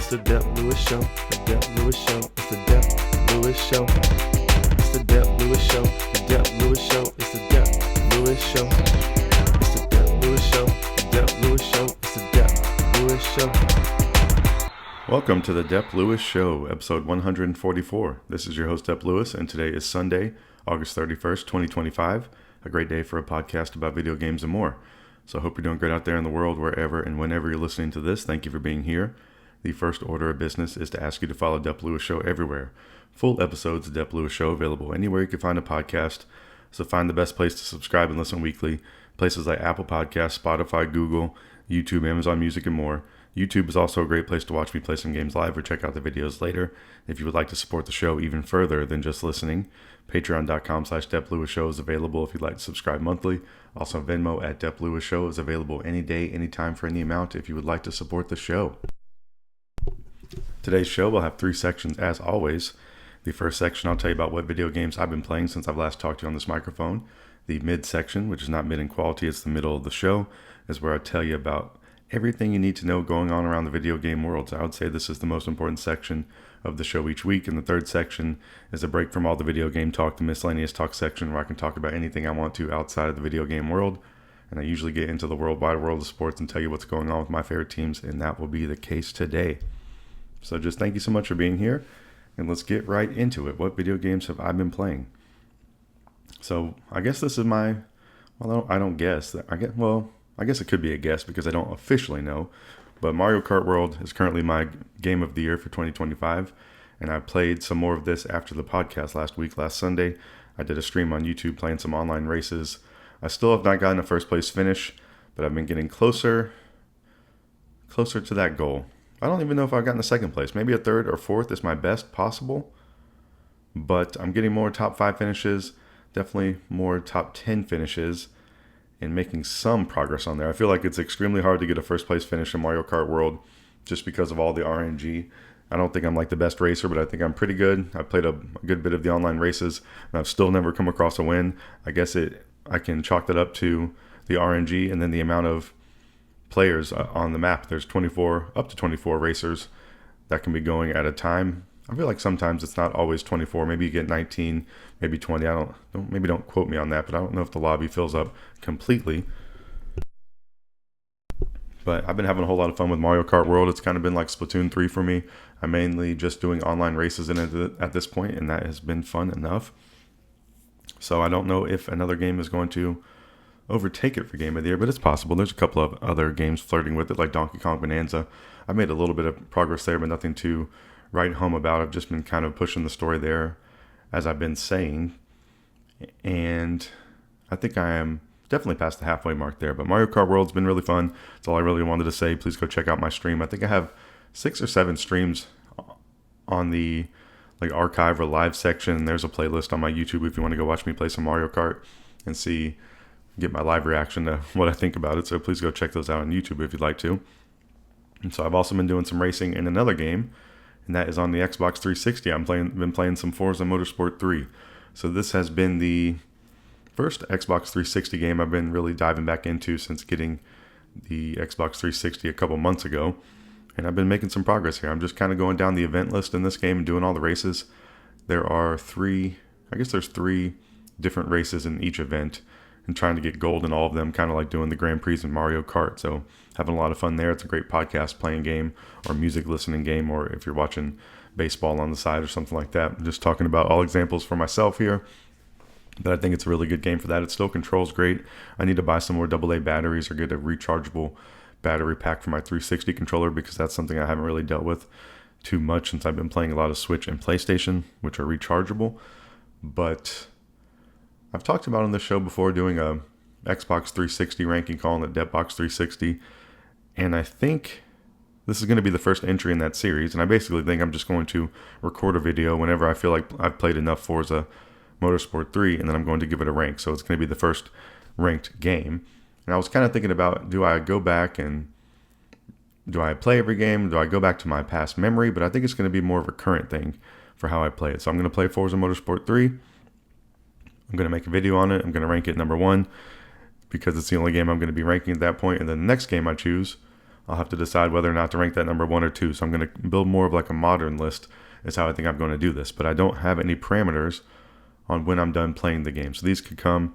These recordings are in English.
It's the Dep Lewis Show. The Dep Lewis Show. It's the Dep Lewis Show. It's the Dep Lewis Show. The Dep Lewis Show. It's the Dep Lewis Show. It's the Dep Lewis Show. The Dep Lewis Show. It's the Dep Lewis Show. Welcome to the Dep Lewis Show, episode 144. This is your host, Dep Lewis, and today is Sunday, August 31st, 2025. A great day for a podcast about video games and more. So I hope you're doing great out there in the world, wherever and whenever you're listening to this. Thank you for being here. The first order of business is to ask you to follow Dep Lewis Show everywhere. Full episodes of Dep Lewis Show available anywhere you can find a podcast. So find the best place to subscribe and listen weekly. Places like Apple Podcasts, Spotify, Google, YouTube, Amazon Music, and more. YouTube is also a great place to watch me play some games live or check out the videos later. If you would like to support the show even further than just listening, patreon.com/Dep Lewis Show is available if you'd like to subscribe monthly. Also, Venmo at Dep Lewis Show is available any day, anytime, for any amount if you would like to support the show. Today's show will have three sections as always. The first section, I'll tell you about what video games I've been playing since I've last talked to you on this microphone. The mid section, which is not mid in quality, it's the middle of the show, is where I tell you about everything you need to know going on around the video game world. So I would say this is the most important section of the show each week. And the third section is a break from all the video game talk, the miscellaneous talk section, where I can talk about anything I want to outside of the video game world. And I usually get into the worldwide world of sports and tell you what's going on with my favorite teams, and that will be the case today. So just thank you so much for being here, and let's get right into it. What video games have I been playing? So I guess this is my, I guess it could be a guess because I don't officially know, but Mario Kart World is currently my game of the year for 2025, and I played some more of this after the podcast last Sunday. I did a stream on YouTube playing some online races. I still have not gotten a first place finish, but I've been getting closer to that goal. I don't even know if I've gotten a second place. Maybe a third or fourth is my best possible, but I'm getting more top 5 finishes, definitely more top 10 finishes, and making some progress on there. I feel like it's extremely hard to get a first place finish in Mario Kart World just because of all the RNG. I don't think I'm like the best racer, but I think I'm pretty good. I played a good bit of the online races, and I've still never come across a win. I guess I can chalk that up to the RNG and then the amount of players on the map. There's up to 24 racers that can be going at a time. I feel like sometimes it's not always 24. Maybe you get 19, maybe 20. Maybe don't quote me on that, but I don't know if the lobby fills up completely. But I've been having a whole lot of fun with Mario Kart World. It's kind of been like Splatoon 3 for me. I'm mainly just doing online races in it at this point, and that has been fun enough. So I don't know if another game is going to overtake it for Game of the Year, but it's possible. There's a couple of other games flirting with it, like Donkey Kong Bonanza. I made a little bit of progress there, but nothing to write home about. I've just been kind of pushing the story there, as I've been saying, and I think I am definitely past the halfway mark there. But Mario Kart World's been really fun. That's all I really wanted to say. Please go check out my stream. I think I have 6 or 7 streams on the archive or live section. There's a playlist on my YouTube if you want to go watch me play some Mario Kart and get my live reaction to what I think about it. So please go check those out on YouTube if you'd like to. And so I've also been doing some racing in another game, and that is on the Xbox 360. Been playing some Forza Motorsport 3. So this has been the first Xbox 360 game I've been really diving back into since getting the Xbox 360 a couple months ago. And I've been making some progress here. I'm just kind of going down the event list in this game and doing all the races. There's 3 different races in each event, and trying to get gold in all of them, kind of like doing the Grand Prix in Mario Kart. So having a lot of fun there. It's a great podcast playing game or music listening game, or if you're watching baseball on the side or something like that. I'm just talking about all examples for myself here, but I think it's a really good game for that. It still controls great. I need to buy some more AA batteries or get a rechargeable battery pack for my 360 controller, because that's something I haven't really dealt with too much since I've been playing a lot of Switch and PlayStation, which are rechargeable. But I've talked about on this show before doing a Xbox 360 ranking, calling it Depbox 360, and I think this is going to be the first entry in that series, and I basically think I'm just going to record a video whenever I feel like I've played enough Forza Motorsport 3, and then I'm going to give it a rank. So it's going to be the first ranked game, and I was kind of thinking about, do I go back and do I play every game? Do I go back to my past memory? But I think it's going to be more of a current thing for how I play it. So I'm going to play Forza Motorsport 3. I'm going to make a video on it. I'm going to rank it number 1 because it's the only game I'm going to be ranking at that point. And then the next game I choose I'll have to decide whether or not to rank that number 1 or 2. So I'm going to build more of like a modern list is how I think I'm going to do this. But I don't have any parameters on when I'm done playing the game. So these could come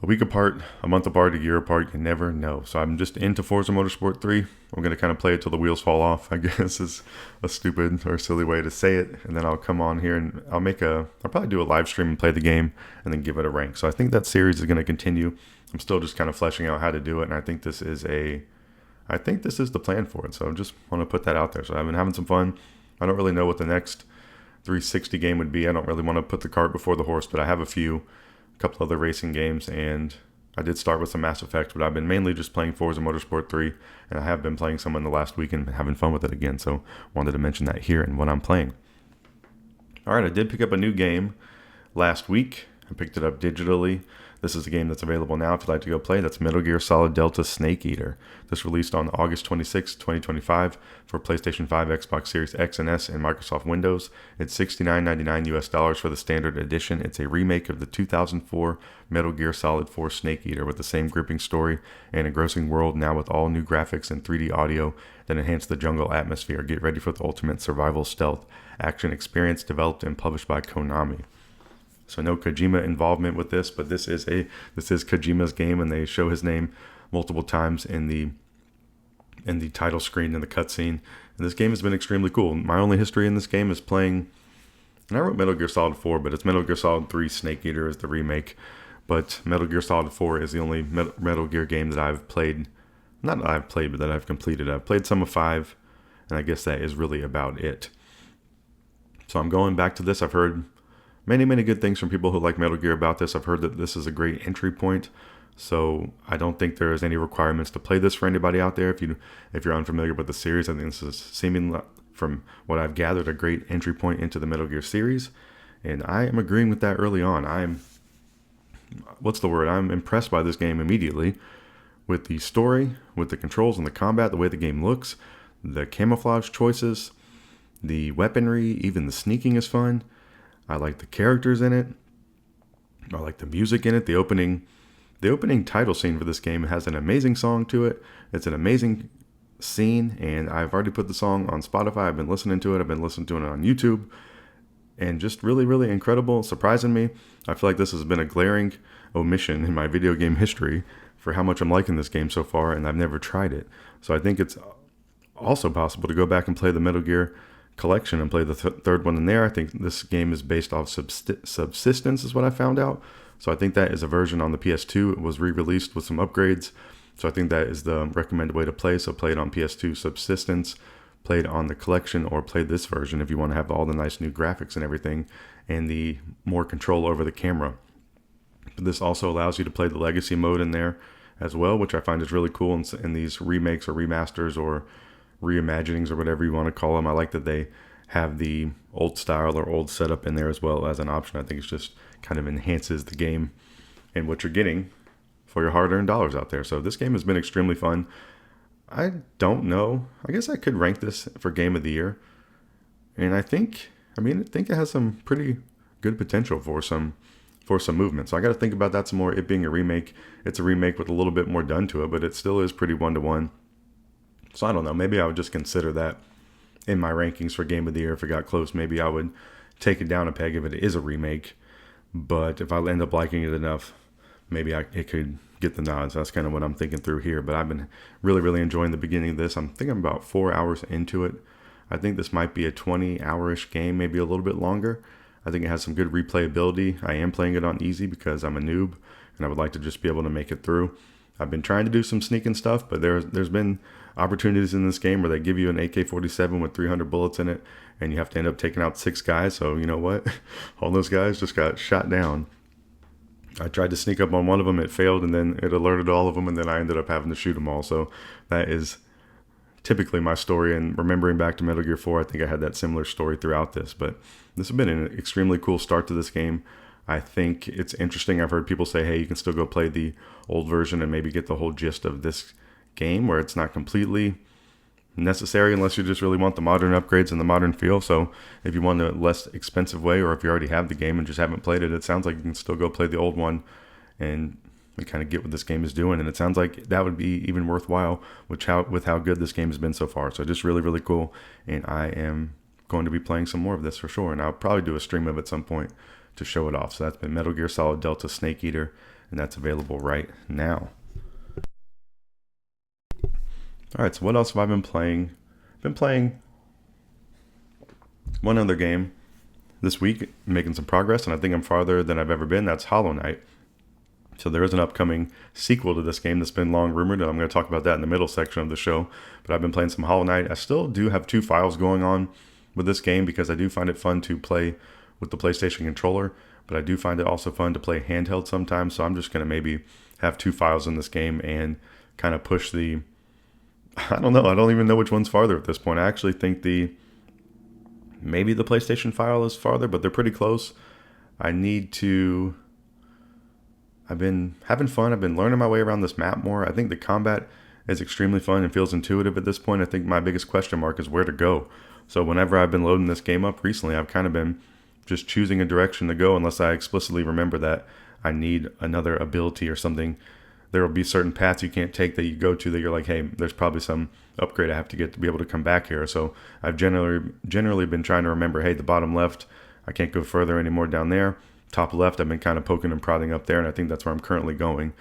a week apart, a month apart, a year apart. You never know. So I'm just into Forza Motorsport 3. I'm going to kind of play it till the wheels fall off, I guess is a stupid or silly way to say it. And then I'll come on here and I'll probably do a live stream and play the game and then give it a rank. So I think that series is going to continue. I'm still just kind of fleshing out how to do it. And I think this is the plan for it. So I just want to put that out there. So I've been having some fun. I don't really know what the next 360 game would be. I don't really want to put the cart before the horse, but I have a couple other racing games, and I did start with some Mass Effect, but I've been mainly just playing Forza Motorsport 3, and I have been playing some in the last week and having fun with it again, so wanted to mention that here and what I'm playing. Alright, I did pick up a new game last week. I picked it up digitally. This is a game that's available now if you'd like to go play. That's Metal Gear Solid Delta Snake Eater. This released on August 26, 2025 for PlayStation 5, Xbox Series X and S, and Microsoft Windows. It's $69.99 US for the standard edition. It's a remake of the 2004 Metal Gear Solid 4 Snake Eater with the same gripping story and engrossing world, now with all new graphics and 3D audio that enhance the jungle atmosphere. Get ready for the ultimate survival stealth action experience, developed and published by Konami. So no Kojima involvement with this, but this is Kojima's game, and they show his name multiple times in the title screen and the cutscene. And this game has been extremely cool. My only history in this game is playing, and I wrote Metal Gear Solid 4, but it's Metal Gear Solid 3 Snake Eater is the remake. But Metal Gear Solid 4 is the only Metal Gear game that I've played. Not that I've played, but that I've completed. I've played some of 5, and I guess that is really about it. So I'm going back to this. I've heard many, many good things from people who like Metal Gear about this. I've heard that this is a great entry point, so I don't think there is any requirements to play this for anybody out there. If you're unfamiliar with the series, I think this is seemingly, from what I've gathered, a great entry point into the Metal Gear series, and I am agreeing with that early on. I'm impressed by this game immediately with the story, with the controls and the combat, the way the game looks, the camouflage choices, the weaponry, even the sneaking is fun. I like the characters in it. I like the music in it. The opening title scene for this game has an amazing song to it. It's an amazing scene, and I've already put the song on Spotify. I've been listening to it. I've been listening to it on YouTube, and just really, really incredible, surprising me. I feel like this has been a glaring omission in my video game history for how much I'm liking this game so far, and I've never tried it. So I think it's also possible to go back and play the Metal Gear collection and play the third one in there. I think this game is based off Subsistence is what I found out. So I think that is a version on the PS2. It was re-released with some upgrades. So I think that is the recommended way to play. So play it on PS2 Subsistence, play it on the collection, or play this version if you want to have all the nice new graphics and everything and the more control over the camera. But this also allows you to play the legacy mode in there as well, which I find is really cool in these remakes or remasters or reimaginings or whatever you want to call them. I like that they have the old style or old setup in there as well as an option. I think it's just kind of enhances the game and what you're getting for your hard-earned dollars out there. So this game has been extremely fun. I don't know. I guess I could rank this for Game of the Year. And I think it has some pretty good potential for some movement. So I got to think about that some more. It being a remake, it's a remake with a little bit more done to it, but it still is pretty one-to-one. So I don't know, maybe I would just consider that in my rankings for Game of the Year. If it got close, maybe I would take it down a peg if it is a remake. But if I end up liking it enough, maybe it could get the nods. That's kind of what I'm thinking through here. But I've been really, really enjoying the beginning of this. I'm thinking about 4 hours into it. I think this might be a 20-hour-ish game, maybe a little bit longer. I think it has some good replayability. I am playing it on easy because I'm a noob, and I would like to just be able to make it through. I've been trying to do some sneaking stuff, but there's been opportunities in this game where they give you an AK-47 with 300 bullets in it, and you have to end up taking out 6 guys. So you know what? All those guys just got shot down. I tried to sneak up on one of them. It failed, and then it alerted all of them, and then I ended up having to shoot them all. So that is typically my story. And remembering back to Metal Gear 4, I think I had that similar story throughout this. But this has been an extremely cool start to this game. I think it's interesting. I've heard people say, hey, you can still go play the old version and maybe get the whole gist of this game, where it's not completely necessary unless you just really want the modern upgrades and the modern feel. So if you want a less expensive way, or if you already have the game and just haven't played it, it sounds like you can still go play the old one and and kind of get what this game is doing. And it sounds like that would be even worthwhile with how good this game has been so far. So just really, really cool. And I am going to be playing some more of this for sure. And I'll probably do a stream of it at some point to show it off. So that's been Metal Gear Solid Delta Snake Eater, and that's available right now. All right, so what else have I been playing? I've been playing one other game this week, making some progress, and I think I'm farther than I've ever been. That's Hollow Knight. So there is an upcoming sequel to this game that's been long rumored, and I'm going to talk about that in the middle section of the show. But I've been playing some Hollow Knight. I still do have 2 files going on with this game because I do find it fun to play with the PlayStation controller, but I do find it also fun to play handheld sometimes. So I'm just going to maybe have 2 files in this game and kind of push the... I don't know. I don't even know which one's farther at this point. I actually think maybe the PlayStation file is farther, but they're pretty close. I've been having fun. I've been learning my way around this map more. I think the combat is extremely fun and feels intuitive at this point. I think my biggest question mark is where to go. So whenever I've been loading this game up recently, I've kind of been just choosing a direction to go unless I explicitly remember that I need another ability or something. There will be certain paths you can't take that you go to that you're like, hey, there's probably some upgrade I have to get to be able to come back here. So I've generally been trying to remember, hey, the bottom left, I can't go further anymore down there. Top left, I've been kind of poking and prodding up there, and I think that's where I'm currently going.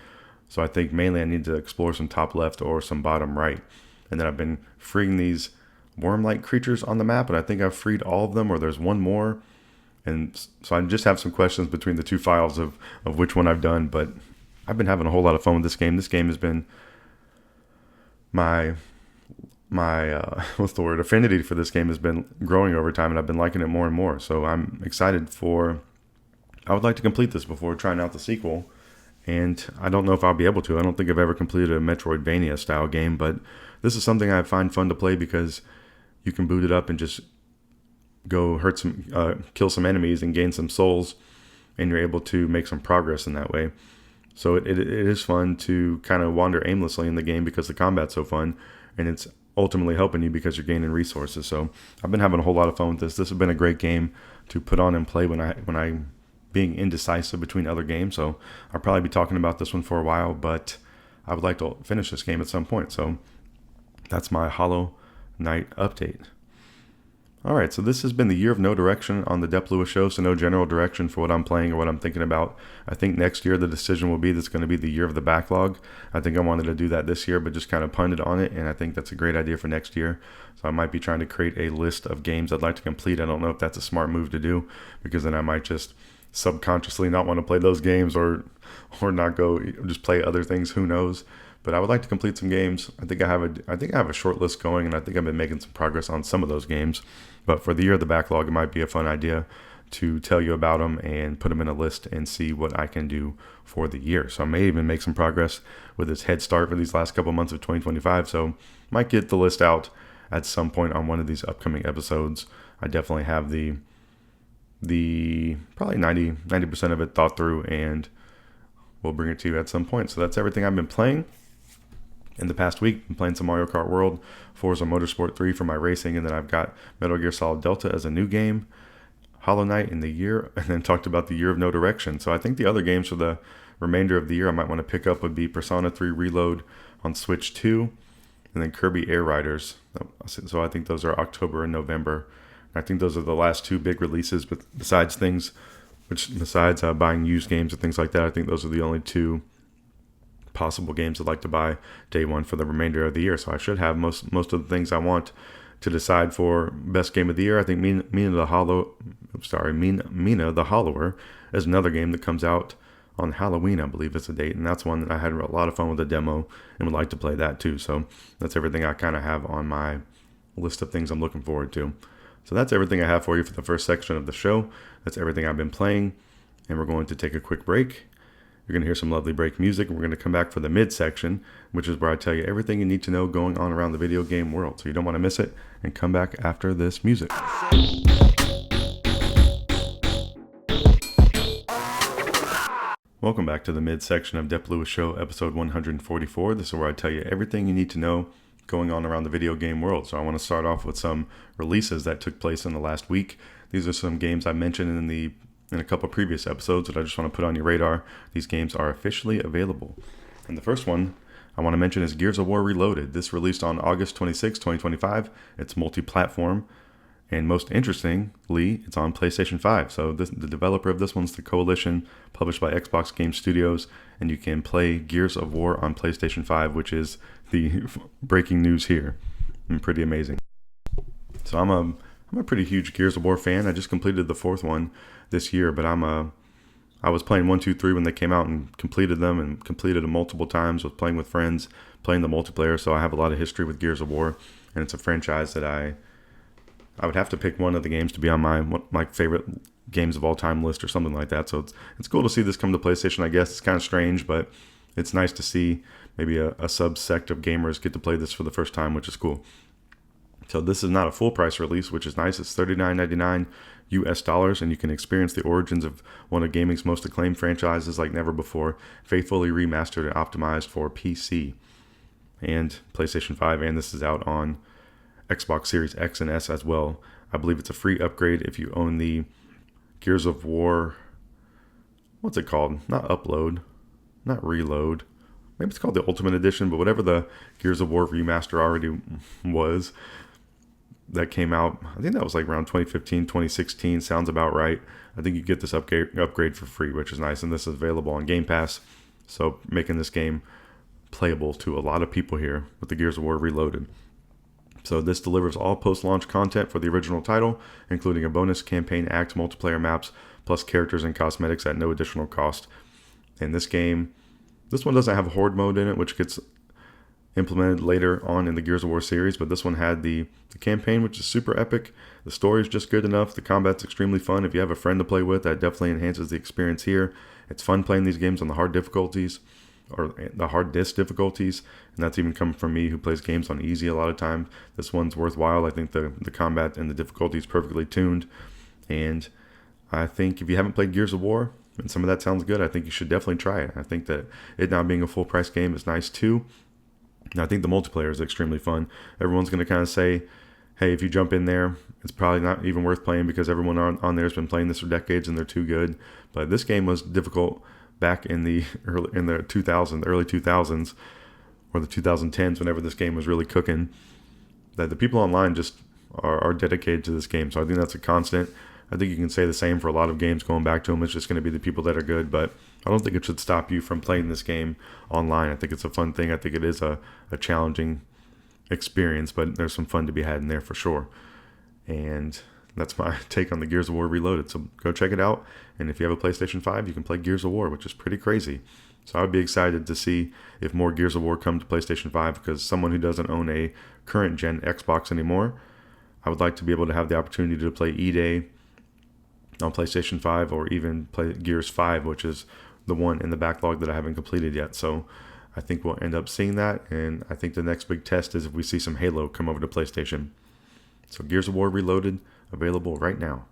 So I think mainly I need to explore some top left or some bottom right. And then I've been freeing these worm-like creatures on the map, and I think I've freed all of them, or there's one more. And so I just have some questions between the 2 files of which one I've done, but I've been having a whole lot of fun with this game. This game has been my affinity for this game has been growing over time, and I've been liking it more and more. So I'm excited I would like to complete this before trying out the sequel, and I don't know if I'll be able to. I don't think I've ever completed a Metroidvania style game, but this is something I find fun to play because you can boot it up and just go kill some enemies and gain some souls, and you're able to make some progress in that way. So it is fun to kind of wander aimlessly in the game because the combat's so fun, and it's ultimately helping you because you're gaining resources. So I've been having a whole lot of fun with this. This has been a great game to put on and play when I'm being indecisive between other games. So I'll probably be talking about this one for a while, but I would like to finish this game at some point. So that's my Hollow Knight update. All right, so this has been the year of no direction on the Dep Lewis Show, so no general direction for what I'm playing or what I'm thinking about. I think next year the decision will be that's going to be the year of the backlog. I think I wanted to do that this year, but just kind of punted on it, and I think that's a great idea for next year. So I might be trying to create a list of games I'd like to complete. I don't know if that's a smart move to do, because then I might just subconsciously not want to play those games or not go just play other things. Who knows? But I would like to complete some games. I think I have a short list going, and I think I've been making some progress on some of those games. But for the year of the backlog, it might be a fun idea to tell you about them and put them in a list and see what I can do for the year. So I may even make some progress with this head start for these last couple months of 2025. So might get the list out at some point on one of these upcoming episodes. I definitely have the probably 90% of it thought through, and we'll bring it to you at some point. So that's everything I've been playing. In the past week, I'm playing some Mario Kart World, Forza Motorsport 3 for my racing, and then I've got Metal Gear Solid Delta as a new game, Hollow Knight in the year, and then talked about the year of no direction. So I think the other games for the remainder of the year I might want to pick up would be Persona 3 Reload on Switch 2, and then Kirby Air Riders. So I think those are October and November. I think those are the last 2 big releases, but besides buying used games and things like that, I think those are the only 2 possible games I'd like to buy day one for the remainder of the year. So I should have most of the things I want to decide for best game of the year. I think Mina the Hollower is another game that comes out on Halloween, I believe is the date, and that's one that I had a lot of fun with the demo and would like to play that too. So that's everything I kind of have on my list of things I'm looking forward to. So that's everything I have for you for the first section of the show. That's everything I've been playing, and we're going to take a quick break. You're going to hear some lovely break music, and we're going to come back for the mid-section, which is where I tell you everything you need to know going on around the video game world. So you don't want to miss it, and come back after this music. Welcome back to the mid-section of Dep Lewis Show, episode 144. This is where I tell you everything you need to know going on around the video game world. So I want to start off with some releases that took place in the last week. These are some games I mentioned in the in a couple previous episodes that I just want to put on your radar. These games are officially available. And the first one I want to mention is Gears of War Reloaded. This released on August 26, 2025. It's multi-platform. And most interestingly, it's on PlayStation 5. So the developer of this one's The Coalition, published by Xbox Game Studios. And you can play Gears of War on PlayStation 5, which is the breaking news here. And pretty amazing. So I'm a pretty huge Gears of War fan. I just completed the 4th one this year, but I was playing 1, 2, 3 when they came out and completed them, and completed them multiple times with playing with friends, playing the multiplayer. So I have a lot of history with Gears of War, and it's a franchise that I would have to pick one of the games to be on my favorite games of all time list or something like that. So it's cool to see this come to PlayStation. I guess it's kind of strange, but it's nice to see maybe a subsect of gamers get to play this for the first time, which is cool. So this is not a full price release, which is nice. It's $39.99 US, and you can experience the origins of one of gaming's most acclaimed franchises like never before, faithfully remastered and optimized for PC and PlayStation 5, and this is out on Xbox Series X and S as well. I believe it's a free upgrade if you own the Gears of War, what's it called? Not Upload, not Reload. Maybe it's called the Ultimate Edition, but whatever the Gears of War remaster already was, that came out, I think that was like around 2015, 2016, sounds about right. I think you get this upgrade for free, which is nice, and this is available on Game Pass, so making this game playable to a lot of people here with the Gears of War Reloaded. So this delivers all post-launch content for the original title, including a bonus campaign act, multiplayer maps, plus characters and cosmetics at no additional cost. And this one doesn't have a horde mode in it, which gets implemented later on in the Gears of War series, but this one had the campaign, which is super epic. The story is just good enough. The combat's extremely fun. If you have a friend to play with, that definitely enhances the experience here. It's fun playing these games on the hard difficulties, or the hard disc difficulties, and that's even coming from me who plays games on easy a lot of time. This one's worthwhile. I think the combat and the difficulty is perfectly tuned, and I think if you haven't played Gears of War and some of that sounds good, I think you should definitely try it. I think that it now being a full price game is nice too. And I think the multiplayer is extremely fun. Everyone's going to kind of say, hey, if you jump in there, it's probably not even worth playing because everyone on there has been playing this for decades and they're too good. But this game was difficult back in the early 2000s, or the 2010s, whenever this game was really cooking. That the people online just are dedicated to this game. So I think that's a constant. I think you can say the same for a lot of games going back to them. It's just going to be the people that are good, but I don't think it should stop you from playing this game online. I think it's a fun thing. I think it is a challenging experience, but there's some fun to be had in there for sure. And that's my take on the Gears of War Reloaded. So go check it out. And if you have a PlayStation 5, you can play Gears of War, which is pretty crazy. So I would be excited to see if more Gears of War come to PlayStation 5, because someone who doesn't own a current gen Xbox anymore, I would like to be able to have the opportunity to play E-Day on PlayStation 5, or even play Gears 5, which is the one in the backlog that I haven't completed yet. So I think we'll end up seeing that, and I think the next big test is if we see some Halo come over to PlayStation. So Gears of War Reloaded, available right now.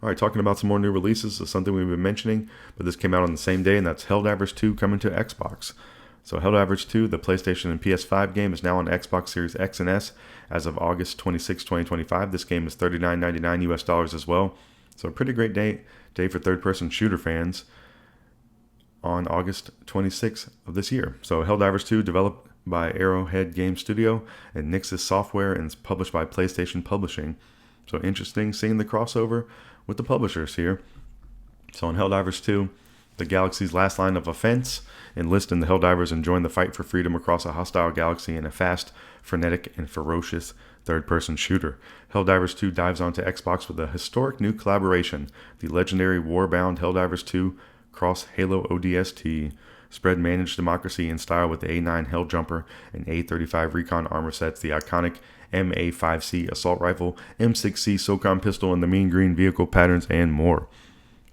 All right, talking about some more new releases is something we've been mentioning, but this came out on the same day, and that's Helldivers 2 coming to Xbox. So Helldivers 2, the PlayStation and PS5 game, is now on Xbox Series X and S as of August 26, 2025. This game is $39.99 US as well. So a pretty great day for third-person shooter fans on August 26th of this year. So Helldivers 2, developed by Arrowhead Game Studio and Nixxes Software, and is published by PlayStation Publishing. So interesting seeing the crossover with the publishers here. So in Helldivers 2, the galaxy's last line of offense, enlist in the Helldivers and join the fight for freedom across a hostile galaxy in a fast, frenetic, and ferocious third-person shooter. Helldivers 2 dives onto Xbox with a historic new collaboration, the legendary Warbound Helldivers 2 Cross Halo ODST. Spread managed democracy in style with the A9 Helljumper and A35 Recon armor sets, the iconic MA5C assault rifle, M6C SOCOM pistol, and the mean green vehicle patterns, and more.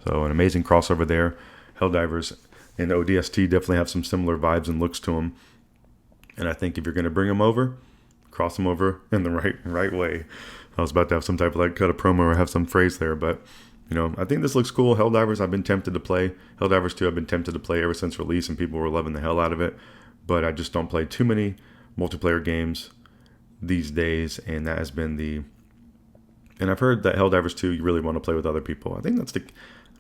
So an amazing crossover there. Helldivers and ODST definitely have some similar vibes and looks to them. And I think if you're going to bring them over, cross them over in the right way. I was about to have some type of like cut a promo or have some phrase there, but I think this looks cool. Helldivers, I've been tempted to play. Helldivers 2, I've been tempted to play ever since release, and people were loving the hell out of it. But I just don't play too many multiplayer games these days, and that has been and I've heard that Helldivers 2, you really want to play with other people. I think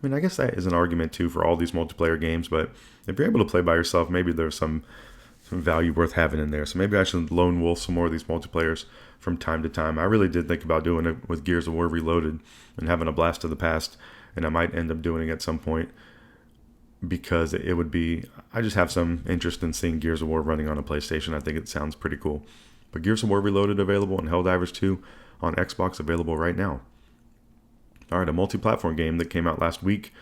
I mean, I guess that is an argument too for all these multiplayer games, but if you're able to play by yourself, maybe there's some value worth having in there. So maybe I should lone wolf some more of these multiplayers from time to time. I really did think about doing it with Gears of War Reloaded and having a blast of the past, and I might end up doing it at some point because it would be, I just have some interest in seeing Gears of War running on a PlayStation. I think it sounds pretty cool. But Gears of War Reloaded available and Helldivers 2 on Xbox available right now. All right, a multi-platform game that came out last week.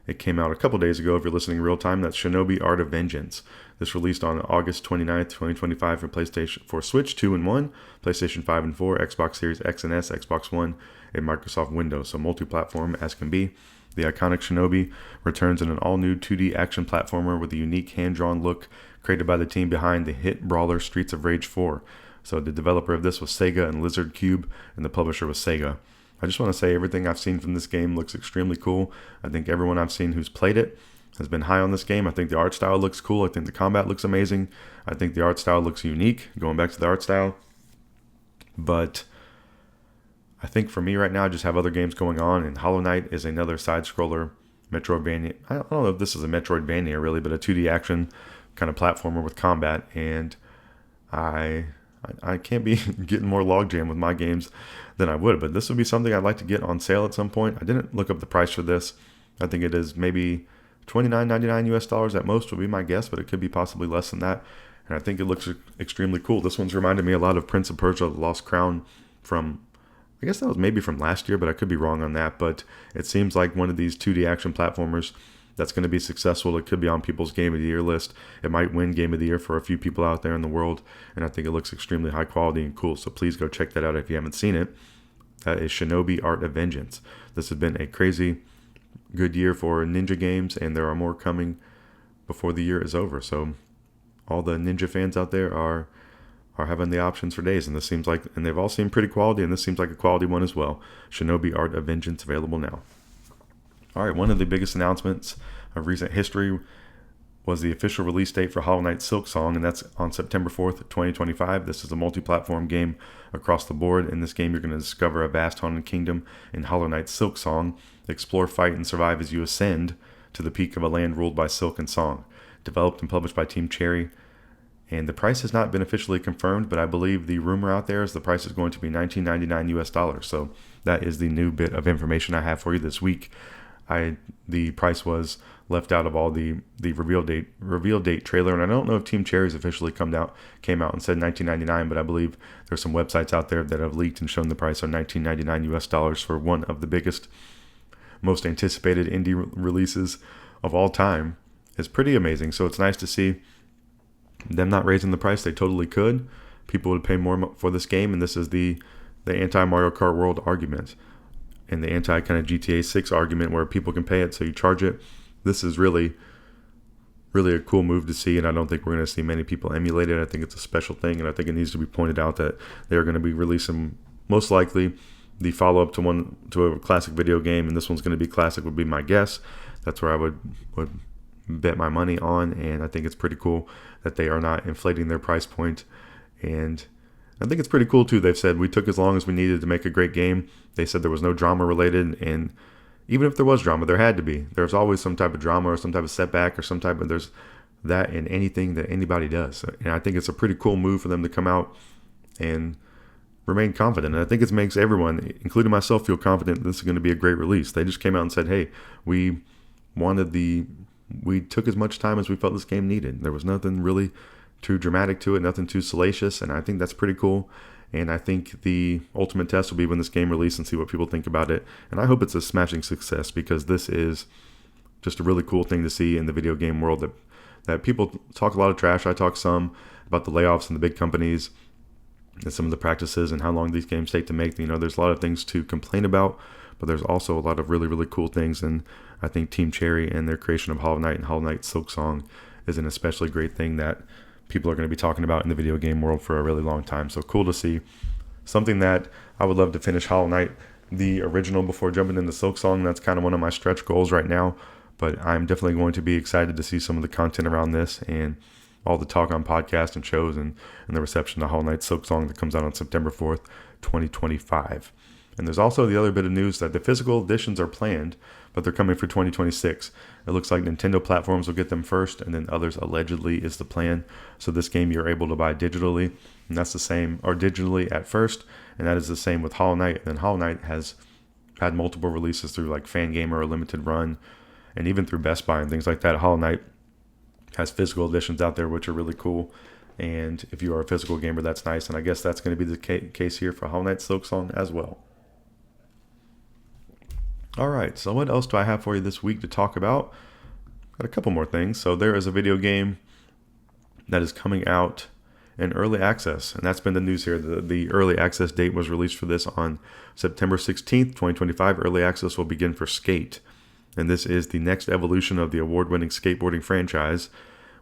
It came out a couple days ago if you're listening real time. That's Shinobi Art of Vengeance. This released on August 29th, 2025 for PlayStation, for Switch 2 and 1, PlayStation 5 and 4, Xbox Series X and S, Xbox One, and Microsoft Windows. So multi-platform as can be. The iconic Shinobi returns in an all-new 2D action platformer with a unique hand-drawn look created by the team behind the hit brawler Streets of Rage 4. So the developer of this was Sega and Lizard Cube, and the publisher was Sega. I just want to say everything I've seen from this game looks extremely cool. I think everyone I've seen who's played it has been high on this game. I think the art style looks cool. I think the combat looks amazing. I think the art style looks unique, going back to the art style. But I think for me right now, I just have other games going on, and Hollow Knight is another side-scroller Metroidvania. I don't know if this is a Metroidvania really, but a 2D action kind of platformer with combat, and I can't be getting more logjam with my games than I would, but this would be something I'd like to get on sale at some point. I didn't look up the price for this. I think it is maybe $29.99 US at most would be my guess, but it could be possibly less than that. And I think it looks extremely cool. This one's reminded me a lot of Prince of Persia: The Lost Crown from, I guess that was maybe from last year, but I could be wrong on that. But it seems like one of these 2D action platformers that's going to be successful. It could be on people's Game of the Year list. It might win Game of the Year for a few people out there in the world, and I think it looks extremely high quality and cool. So please go check that out if you haven't seen it. That is Shinobi Art of Vengeance. This has been a crazy good year for ninja games, and there are more coming before the year is over. So all the ninja fans out there are having the options for days, and this seems like, and they've all seemed pretty quality, and this seems like a quality one as well. Shinobi Art of Vengeance available now. All right, one of the biggest announcements of recent history was the official release date for Hollow Knight Silksong, and that's on September 4th, 2025. This is a multi-platform game across the board. In this game, you're going to discover a vast haunted kingdom in Hollow Knight Silksong. Explore, fight, and survive as you ascend to the peak of a land ruled by Silk and Song. Developed and published by Team Cherry. And the price has not been officially confirmed, but I believe the rumor out there is the price is going to be $19.99 US. So that is the new bit of information I have for you this week. The price was left out of all the reveal date trailer, and I don't know if Team Cherry's officially came out and said $19.99, but I believe there's some websites out there that have leaked and shown the price on $19.99 US for one of the biggest, most anticipated indie releases of all time. It's pretty amazing. So it's nice to see them not raising the price. They totally could. People would pay more for this game, and this is the anti-Mario Kart World argument and the anti kind of GTA 6 argument where people can pay it, so you charge it. This is really, really a cool move to see, and I don't think we're going to see many people emulate it. I think it's a special thing, and I think it needs to be pointed out that they're going to be releasing, most likely, the follow-up to a classic video game, and this one's going to be classic would be my guess. That's where I would bet my money on, and I think it's pretty cool that they are not inflating their price point. And I think it's pretty cool too. They've said we took as long as we needed to make a great game. They said there was no drama related, and even if there was drama, there had to be. There's always some type of drama or some type of setback or some type of, there's that in anything that anybody does. And I think it's a pretty cool move for them to come out and remain confident. And I think it makes everyone, including myself, feel confident this is going to be a great release. They just came out and said, hey, we took as much time as we felt this game needed. There was nothing really too dramatic to it, nothing too salacious, and I think that's pretty cool. And I think the ultimate test will be when this game releases and see what people think about it. And I hope it's a smashing success, because this is just a really cool thing to see in the video game world, that people talk a lot of trash. I talk some about the layoffs and the big companies and some of the practices and how long these games take to make. There's a lot of things to complain about, but there's also a lot of really, really cool things. And I think Team Cherry and their creation of Hollow Knight and Hollow Knight Silksong is an especially great thing that people are going to be talking about in the video game world for a really long time. So cool to see. Something that I would love to finish Hollow Knight, the original, before jumping into Silksong. That's kind of one of my stretch goals right now, but I'm definitely going to be excited to see some of the content around this and all the talk on podcasts and shows and the reception to Hollow Knight Silksong that comes out on September 4th, 2025. And there's also the other bit of news that the physical editions are planned, but they're coming for 2026. It looks like Nintendo platforms will get them first, and then others allegedly is the plan. So this game you're able to buy digitally, and that's the same, or digitally at first, and that is the same with Hollow Knight. And then Hollow Knight has had multiple releases through like Fangamer or Limited Run, and even through Best Buy and things like that. Hollow Knight has physical editions out there, which are really cool. And if you are a physical gamer, that's nice. And I guess that's going to be the case here for Hollow Knight Silksong as well. All right, so what else do I have for you this week to talk about? Got a couple more things. So there is a video game that is coming out in early access, and that's been the news here. The early access date was released for this on September 16th, 2025. Early access will begin for Skate, and this is the next evolution of the award-winning skateboarding franchise,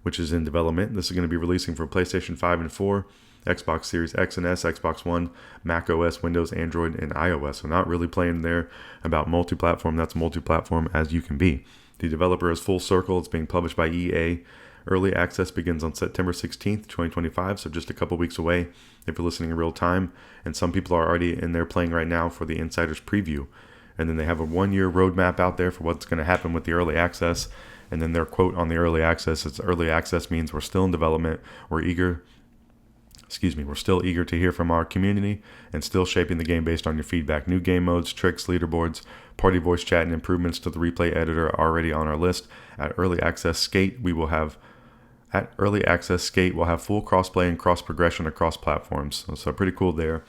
which is in development. This is going to be releasing for PlayStation 5 and 4, Xbox Series X and S, Xbox One, Mac OS, Windows, Android, and iOS. So not really playing there about multi-platform. That's multi-platform as you can be. The developer is Full Circle. It's being published by EA. Early access begins on September 16th, 2025, so just a couple weeks away if you're listening in real time. And some people are already in there playing right now for the Insider's Preview. And then they have a 1-year roadmap out there for what's going to happen with the early access. And then their quote on the early access is, early access means we're still in development. We're still eager to hear from our community and still shaping the game based on your feedback. New game modes, tricks, leaderboards, party voice chat, and improvements to the replay editor are already on our list. At early access Skate, we'll have full crossplay and cross progression across platforms. So pretty cool there.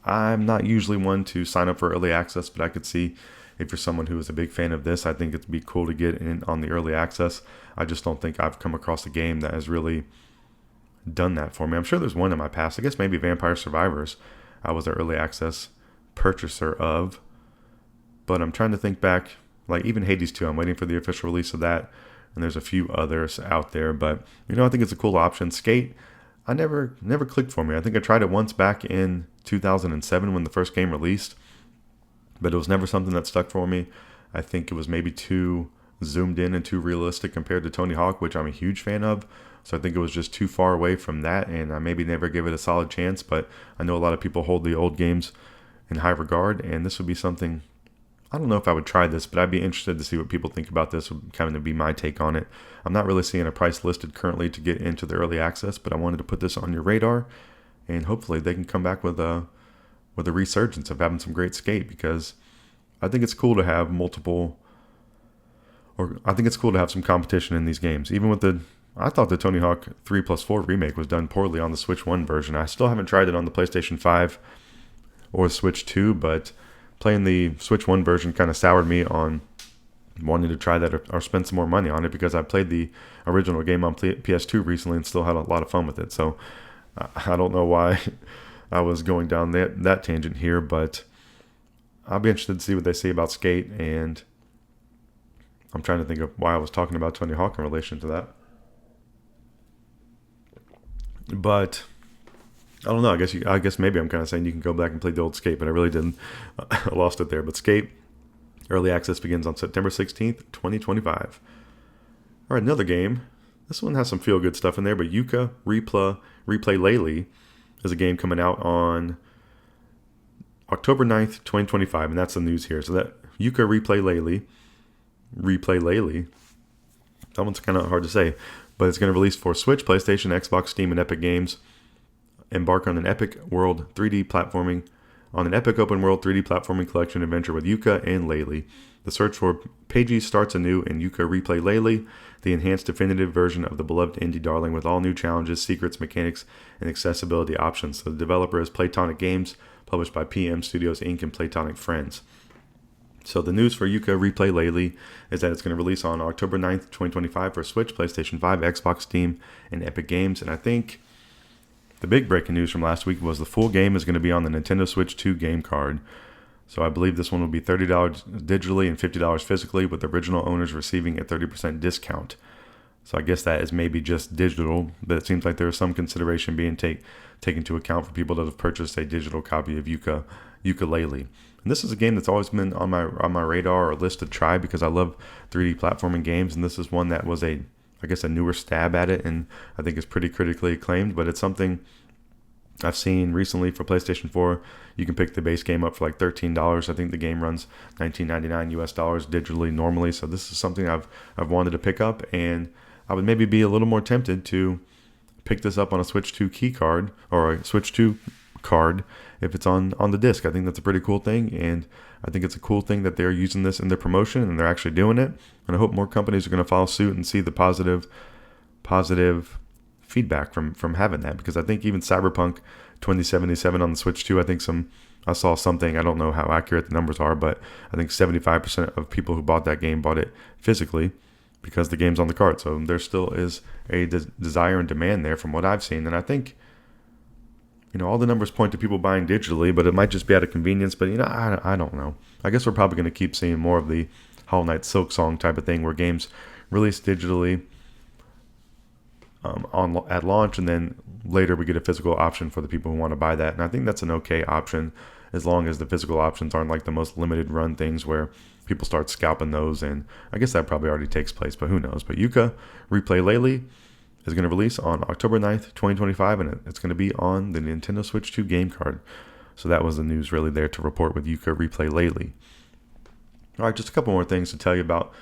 I'm not usually one to sign up for early access, but I could see if you're someone who is a big fan of this, I think it'd be cool to get in on the early access. I just don't think I've come across a game that has really done that for me. I'm sure there's one in my past. I guess maybe Vampire Survivors I was an early access purchaser of, but I'm trying to think back, like even Hades 2, I'm waiting for the official release of that, and there's a few others out there, but I think it's a cool option. Skate, I never clicked for me. I think I tried it once back in 2007 when the first game released, but it was never something that stuck for me. I think it was maybe too zoomed in and too realistic compared to Tony Hawk, which I'm a huge fan of. So I think it was just too far away from that, and I maybe never give it a solid chance, but I know a lot of people hold the old games in high regard, and this would be something, I don't know if I would try this, but I'd be interested to see what people think about this, would kind of be my take on it. I'm not really seeing a price listed currently to get into the early access, but I wanted to put this on your radar, and hopefully they can come back with a resurgence of having some great Skate, because I think it's cool to have some competition in these games. Even with I thought the Tony Hawk 3+4 remake was done poorly on the Switch 1 version. I still haven't tried it on the PlayStation 5 or Switch 2, but playing the Switch 1 version kind of soured me on wanting to try that or spend some more money on it, because I played the original game on PS2 recently and still had a lot of fun with it. So I don't know why I was going down that tangent here, but I'll be interested to see what they say about Skate, and I'm trying to think of why I was talking about Tony Hawk in relation to that. But I don't know. I guess maybe I'm kind of saying you can go back and play the old Skate, but I really didn't. I lost it there. But Skate early access begins on September 16th, 2025. All right, another game. This one has some feel good stuff in there, but Yooka-Replaylee is a game coming out on October 9th, 2025, and that's the news here. So that Yooka-Replaylee, that one's kind of hard to say, but it's going to release for Switch, PlayStation, Xbox, Steam, and Epic Games. Embark on an epic open world 3D platforming collection adventure with Yooka and Laylee. The search for Paige starts anew in Yooka-Replaylee, the enhanced definitive version of the beloved indie darling with all new challenges, secrets, mechanics, and accessibility options. So the developer is Playtonic Games, published by PM Studios Inc. and Playtonic Friends. So the news for Yooka-Replaylee is that it's going to release on October 9th, 2025 for Switch, PlayStation 5, Xbox, Steam, and Epic Games. And I think the big breaking news from last week was the full game is going to be on the Nintendo Switch 2 game card. So I believe this one will be $30 digitally and $50 physically, with original owners receiving a 30% discount. So I guess that is maybe just digital, but it seems like there is some consideration being taken into account for people that have purchased a digital copy of Yooka-Laylee. And this is a game that's always been on my radar or list to try, because I love 3D platforming games, and this is one that was a newer stab at it, and I think is pretty critically acclaimed, but it's something I've seen recently for PlayStation 4, you can pick the base game up for like $13. I think the game runs $19.99 US dollars digitally normally. So this is something I've wanted to pick up, and I would maybe be a little more tempted to pick this up on a Switch 2 key card or a Switch 2 card if it's on the disc. I think that's a pretty cool thing, and I think it's a cool thing that they're using this in their promotion and they're actually doing it. And I hope more companies are going to follow suit and see the positive feedback from having that, because I think even Cyberpunk 2077 on the Switch 2, I saw something, I don't know how accurate the numbers are, but I think 75% of people who bought that game bought it physically because the game's on the cart. So there still is a desire and demand there from what I've seen. And I think, all the numbers point to people buying digitally, but it might just be out of convenience. But, I don't know. I guess we're probably going to keep seeing more of the Hollow Knight Silksong type of thing, where games released digitally at launch, and then later we get a physical option for the people who want to buy that. And I think that's an okay option, as long as the physical options aren't like the most limited run things where people start scalping those. And I guess that probably already takes place, but who knows. But Yooka-Replaylee is going to release on October 9th, 2025, and it's going to be on the Nintendo Switch 2 game card. So that was the news really there to report with Yooka-Replaylee. All right, just a couple more things to tell you about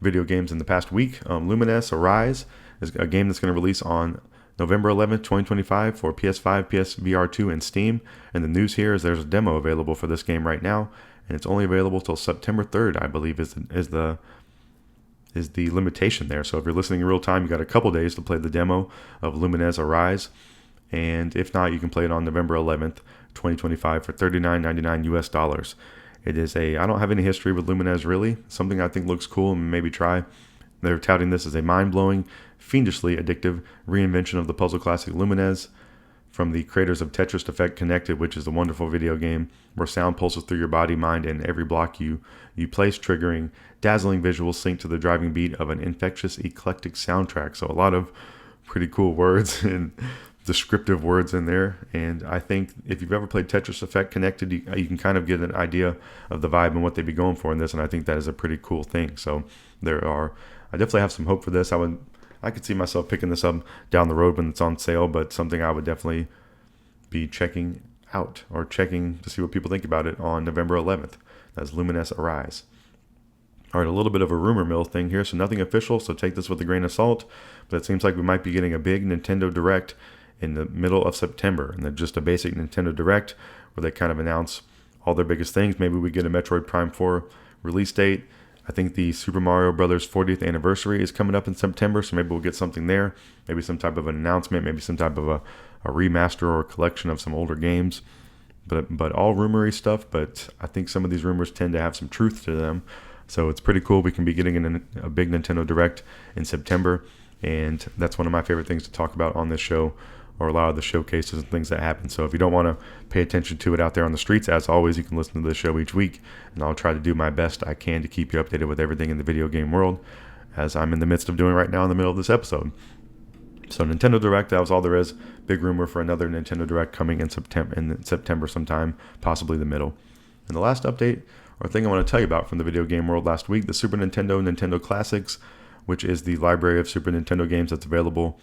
video games in the past week. Lumines Arise is a game that's going to release on November 11th, 2025 for PS5, PSVR 2, and Steam. And the news here is there's a demo available for this game right now, and it's only available till September 3rd, I believe, is the limitation there. So if you're listening in real time, you got a couple days to play the demo of Lumines Arise. And if not, you can play it on November 11th, 2025 for $39.99 US dollars. It is I don't have any history with Lumines really. Something I think looks cool and maybe try. They're touting this as a mind-blowing, fiendishly addictive reinvention of the puzzle classic Lumines, from the creators of Tetris Effect Connected, which is a wonderful video game where sound pulses through your body, mind, and every block you place, triggering dazzling visuals synced to the driving beat of an infectious, eclectic soundtrack. So a lot of pretty cool words and descriptive words in there. And I think if you've ever played Tetris Effect Connected, you can kind of get an idea of the vibe and what they'd be going for in this. And I think that is a pretty cool thing. So I definitely have some hope for this. I could see myself picking this up down the road when it's on sale, but something I would definitely be checking out or checking to see what people think about it on November 11th. That's Lumines Arise. All right, a little bit of a rumor mill thing here, so nothing official, so take this with a grain of salt, but it seems like we might be getting a big Nintendo Direct in the middle of September, and then just a basic Nintendo Direct where they kind of announce all their biggest things. Maybe we get a Metroid Prime 4 release date. I think the Super Mario Brothers 40th anniversary is coming up in September, so maybe we'll get something there. Maybe some type of an announcement, maybe some type of a remaster or a collection of some older games. But all rumory stuff, but I think some of these rumors tend to have some truth to them. So it's pretty cool. We can be getting a big Nintendo Direct in September, and that's one of my favorite things to talk about on this show, or a lot of the showcases and things that happen. So if you don't want to pay attention to it out there on the streets, as always, you can listen to the show each week, and I'll try to do my best I can to keep you updated with everything in the video game world, as I'm in the midst of doing right now in the middle of this episode. So Nintendo Direct, that was all there is. Big rumor for another Nintendo Direct coming in September sometime, possibly the middle. And the last update, or thing I want to tell you about from the video game world last week, the Super Nintendo Classics, which is the library of Super Nintendo games that's available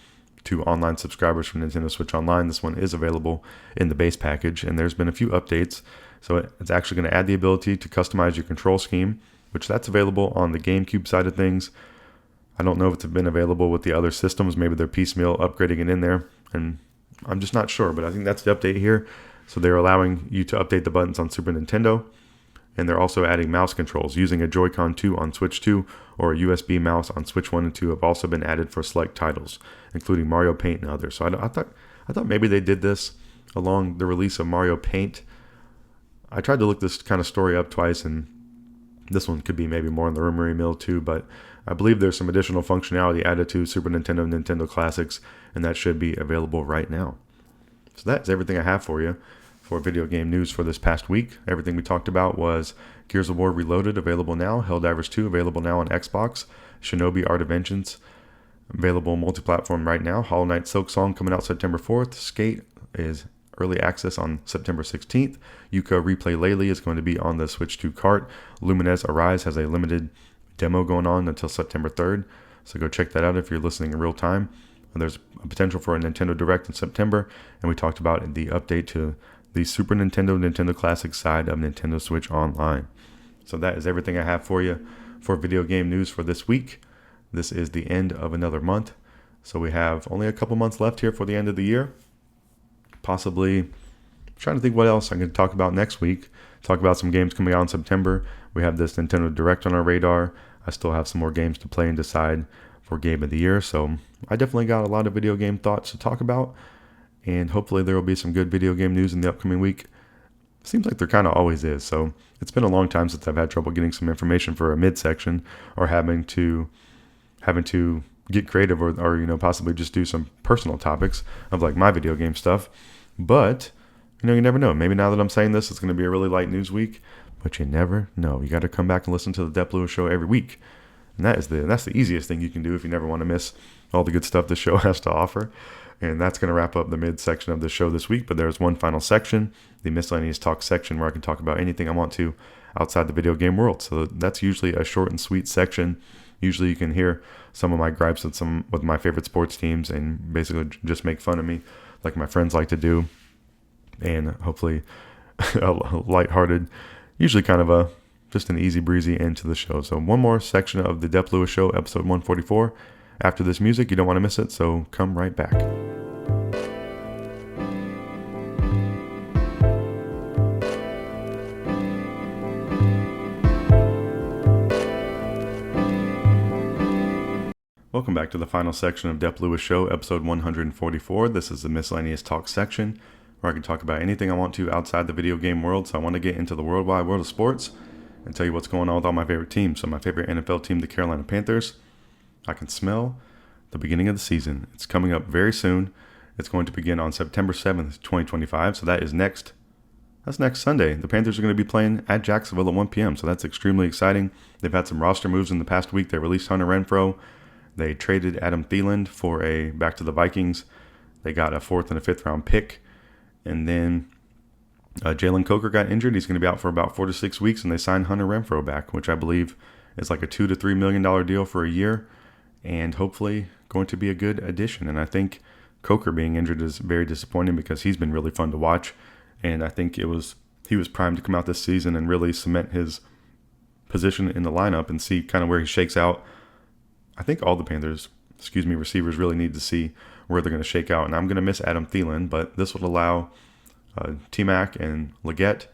to online subscribers from Nintendo Switch Online. This one is available in the base package, and there's been a few updates. So it's actually going to add the ability to customize your control scheme, which that's available on the GameCube side of things. I don't know if it's been available with the other systems. Maybe they're piecemeal upgrading it in there, and I'm just not sure, but I think that's the update here. So they're allowing you to update the buttons on Super Nintendo, and they're also adding mouse controls. Using a Joy-Con 2 on Switch 2 or a USB mouse on Switch 1 and 2 have also been added for select titles, including Mario Paint and others. So I thought maybe they did this along the release of Mario Paint. I tried to look this kind of story up twice, and this one could be maybe more in the rumory mill too, but I believe there's some additional functionality added to Super Nintendo and Nintendo Classics, and that should be available right now. So that's everything I have for you for video game news for this past week. Everything we talked about was Gears of War Reloaded, available now. Helldivers 2, available now on Xbox. Shinobi Art of Vengeance, available multi-platform right now. Hollow Knight Silksong coming out September 4th. Skate is early access on September 16th. Yooka-Replaylee is going to be on the Switch 2 Kart. Lumines Arise has a limited demo going on until September 3rd. So go check that out if you're listening in real time. There's a potential for a Nintendo Direct in September, and we talked about the update to the Super Nintendo, Nintendo Classic side of Nintendo Switch Online. So that is everything I have for you for video game news for this week. This is the end of another month, so we have only a couple months left here for the end of the year. Possibly, I'm trying to think what else I can talk about next week. Talk about some games coming out in September. We have this Nintendo Direct on our radar. I still have some more games to play and decide for Game of the Year, so I definitely got a lot of video game thoughts to talk about, and hopefully there will be some good video game news in the upcoming week. Seems like there kind of always is, so it's been a long time since I've had trouble getting some information for a midsection, or having to get creative, or possibly just do some personal topics of like my video game stuff. But you never know. Maybe now that I'm saying this, it's going to be a really light news week, but you never know. You got to come back and listen to the Dep Lewis Show every week. And that's the easiest thing you can do if you never want to miss all the good stuff the show has to offer. And that's going to wrap up the mid-section of the show this week. But there's one final section, the Miscellaneous Talk section, where I can talk about anything I want to outside the video game world. So that's usually a short and sweet section. Usually you can hear some of my gripes with my favorite sports teams and basically just make fun of me like my friends like to do. And hopefully a lighthearted, usually kind of just an easy breezy end to the show. So one more section of the Dep Lewis Show, episode 144. After this music, you don't want to miss it, so come right back. Welcome back to the final section of Dep Lewis Show, episode 144. This is the Miscellaneous Talk section, where I can talk about anything I want to outside the video game world. So I want to get into the worldwide world of sports and tell you what's going on with all my favorite teams. So my favorite NFL team, the Carolina Panthers. I can smell the beginning of the season. It's coming up very soon. It's going to begin on September 7th, 2025. So that's next Sunday. The Panthers are going to be playing at Jacksonville at 1 p.m. So that's extremely exciting. They've had some roster moves in the past week. They released Hunter Renfrow. They traded Adam Thielen for back to the Vikings. They got a 4th and a 5th round pick. And then Jalen Coker got injured. He's going to be out for about 4 to 6 weeks, and they signed Hunter Renfrow back, which I believe is like a $2 to $3 million deal for a year, and hopefully going to be a good addition. And I think Coker being injured is very disappointing because he's been really fun to watch, and I think he was primed to come out this season and really cement his position in the lineup and see kind of where he shakes out. I think all the Panthers, receivers really need to see where they're going to shake out, and I'm going to miss Adam Thielen, but this would allow T-Mac and Leggett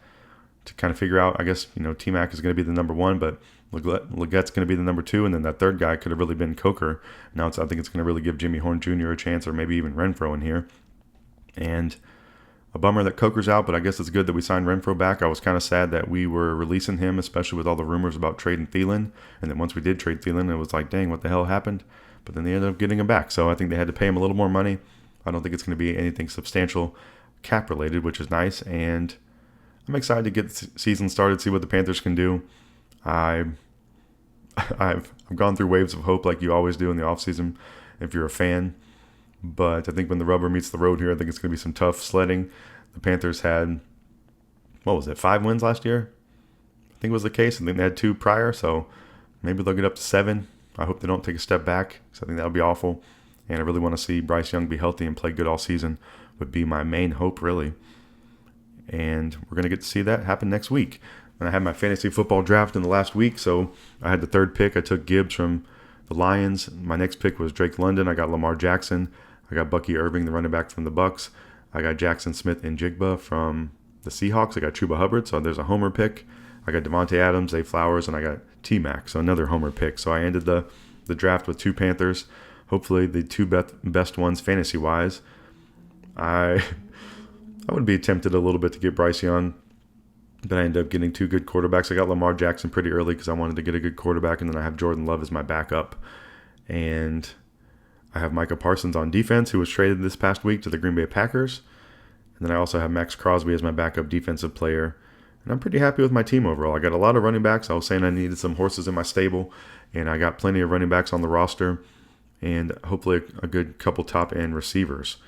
to kind of figure out. I guess T-Mac is going to be the number one, but Legett's going to be the number two, and then that third guy could have really been Coker. Now I think it's going to really give Jimmy Horn Jr. a chance, or maybe even Renfrow in here. And a bummer that Coker's out, but I guess it's good that we signed Renfrow back. I was kind of sad that we were releasing him, especially with all the rumors about trading Thielen. And then once we did trade Thielen, it was like, dang, what the hell happened? But then they ended up getting him back. So I think they had to pay him a little more money. I don't think it's going to be anything substantial cap related, which is nice. And I'm excited to get the season started, see what the Panthers can do. I've gone through waves of hope like you always do in the offseason if you're a fan. But I think when the rubber meets the road here, I think it's going to be some tough sledding. The Panthers had, 5 wins last year? I think was the case. I think they had 2 prior, so maybe they'll get up to 7. I hope they don't take a step back, because I think that would be awful. And I really want to see Bryce Young be healthy and play good all season would be my main hope, really. And we're going to get to see that happen next week. And I had my fantasy football draft in the last week, so I had the 3rd pick. I took Gibbs from the Lions. My next pick was Drake London. I got Lamar Jackson. I got Bucky Irving, the running back from the Bucks. I got Jackson Smith and Jigba from the Seahawks. I got Chuba Hubbard, so there's a homer pick. I got Devontae Adams, Zay Flowers, and I got T-Mac, so another homer pick. So I ended the draft with 2 Panthers. Hopefully the 2 best ones fantasy-wise. I would be tempted a little bit to get Bryce Young, but I ended up getting 2 good quarterbacks. I got Lamar Jackson pretty early because I wanted to get a good quarterback, and then I have Jordan Love as my backup. And I have Micah Parsons on defense, who was traded this past week to the Green Bay Packers. And then I also have Max Crosby as my backup defensive player. And I'm pretty happy with my team overall. I got a lot of running backs. I was saying I needed some horses in my stable, and I got plenty of running backs on the roster, and hopefully a good couple top-end receivers.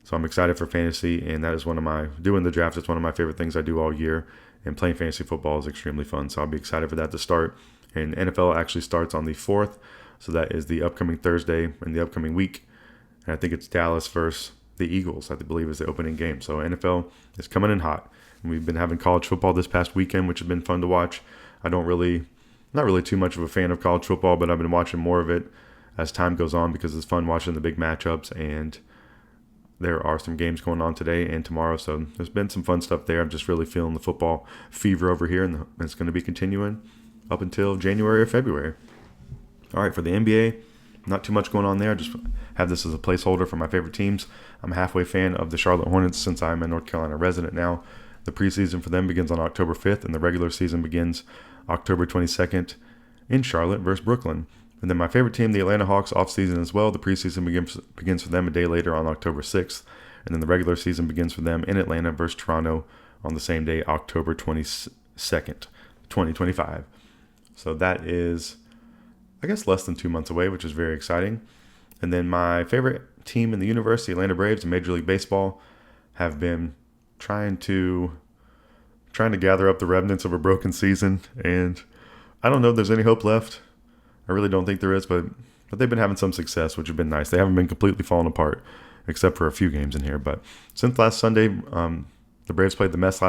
So I'm excited for fantasy, and that is doing the draft is one of my favorite things I do all year, and playing fantasy football is extremely fun. So I'll be excited for that to start. And NFL actually starts on the 4th, so that is the upcoming Thursday in the upcoming week. And I think it's Dallas versus the Eagles, I believe, is the opening game. So NFL is coming in hot. And we've been having college football this past weekend, which has been fun to watch. Not really too much of a fan of college football, but I've been watching more of it as time goes on because it's fun watching the big matchups. And there are some games going on today and tomorrow. So there's been some fun stuff there. I'm just really feeling the football fever over here, and it's going to be continuing up until January or February. All right, for the NBA, not too much going on there. I just have this as a placeholder for my favorite teams. I'm a halfway fan of the Charlotte Hornets since I'm a North Carolina resident now. The preseason for them begins on October 5th, and the regular season begins October 22nd in Charlotte versus Brooklyn. And then my favorite team, the Atlanta Hawks, off-season as well. The preseason begins for them a day later on October 6th. And then the regular season begins for them in Atlanta versus Toronto on the same day, October 22nd, 2025. So that is, I guess, less than 2 months away, which is very exciting. And then my favorite team in the universe, the Atlanta Braves in Major League Baseball, have been trying to gather up the remnants of a broken season. And I don't know if there's any hope left. I really don't think there is, but they've been having some success, which has been nice. They haven't been completely falling apart, except for a few games in here. But since last Sunday, the Braves played the Mets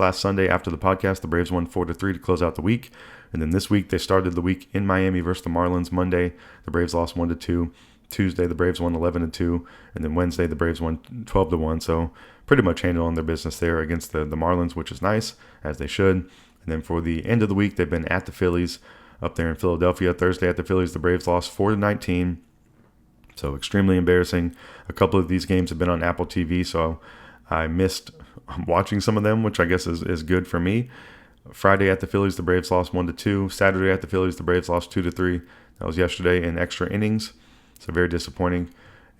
last Sunday after the podcast. The Braves won 4-3 to close out the week. And then this week, they started the week in Miami versus the Marlins. Monday, the Braves lost 1-2. Tuesday, the Braves won 11-2. And then Wednesday, the Braves won 12-1. So pretty much handling their business there against the Marlins, which is nice, as they should. And then for the end of the week, they've been at the Phillies up there in Philadelphia. Thursday at the Phillies, the Braves lost 4-19. So extremely embarrassing. A couple of these games have been on Apple TV, so I missed watching some of them, which I guess is good for me. Friday at the Phillies, the Braves lost 1-2. Saturday at the Phillies, the Braves lost 2-3. That was yesterday in extra innings. So very disappointing.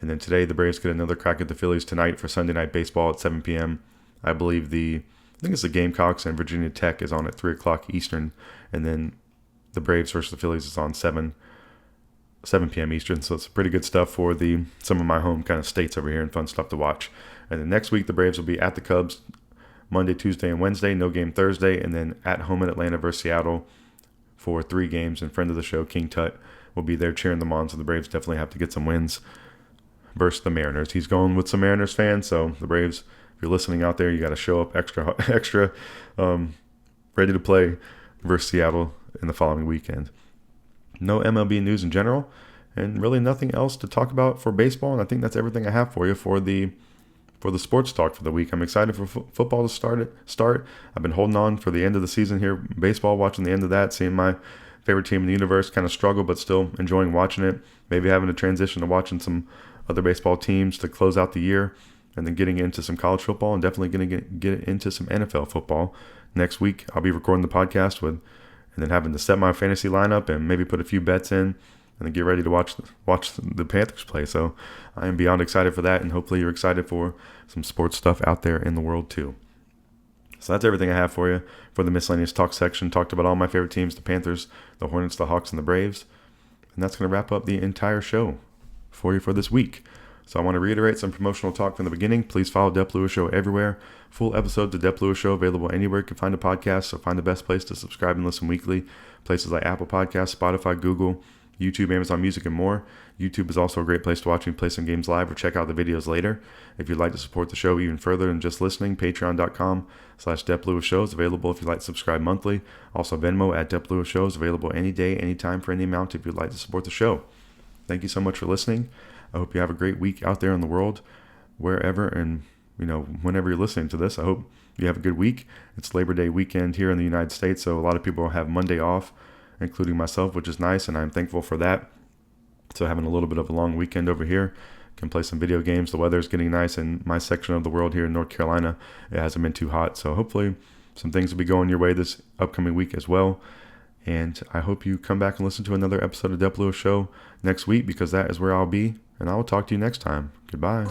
And then today, the Braves get another crack at the Phillies tonight for Sunday Night Baseball at 7 p.m. I think it's the Gamecocks and Virginia Tech is on at 3 o'clock Eastern. And then the Braves versus the Phillies is on 7 p.m. Eastern. So it's pretty good stuff for some of my home kind of states over here and fun stuff to watch. And then next week, the Braves will be at the Cubs Monday, Tuesday, and Wednesday. No game Thursday. And then at home in Atlanta versus Seattle for 3 games. And friend of the show, King Tut, will be there cheering them on. So the Braves definitely have to get some wins versus the Mariners. He's going with some Mariners fans. So the Braves, if you're listening out there, you got to show up extra ready to play versus Seattle in the following weekend. No MLB news in general, and really nothing else to talk about for baseball. And I think that's everything I have for you for the sports talk for the week. I'm excited for football to start. I've been holding on for the end of the season here, baseball, watching the end of that, seeing my favorite team in the universe kind of struggle, but still enjoying watching it. Maybe having a transition to watching some other baseball teams to close out the year, and then getting into some college football, and definitely going to get into some NFL football. Next week, I'll be recording the podcast and then having to set my fantasy lineup and maybe put a few bets in, and then get ready to watch the Panthers play. So I am beyond excited for that, and hopefully you're excited for some sports stuff out there in the world too. So that's everything I have for you for the Miscellaneous Talk section. Talked about all my favorite teams, the Panthers, the Hornets, the Hawks, and the Braves. And that's going to wrap up the entire show for you for this week. So I want to reiterate some promotional talk from the beginning. Please follow Dep Lewis Show everywhere. Full episodes of Dep Lewis Show available anywhere you can find a podcast. So find the best place to subscribe and listen weekly. Places like Apple Podcasts, Spotify, Google, YouTube, Amazon Music, and more. YouTube is also a great place to watch me play some games live or check out the videos later. If you'd like to support the show even further than just listening, patreon.com/Dep Lewis Show is available if you'd like to subscribe monthly. Also Venmo at Dep Lewis Show is available any day, anytime for any amount if you'd like to support the show. Thank you so much for listening. I hope you have a great week out there in the world, wherever and whenever you're listening to this. I hope you have a good week. It's Labor Day weekend here in the United States, so a lot of people have Monday off, including myself, which is nice, and I'm thankful for that. So having a little bit of a long weekend over here, can play some video games. The weather's getting nice in my section of the world here in North Carolina. It hasn't been too hot, so hopefully some things will be going your way this upcoming week as well. And I hope you come back and listen to another episode of Dep Lewis Show next week, because that is where I'll be. And I will talk to you next time. Goodbye.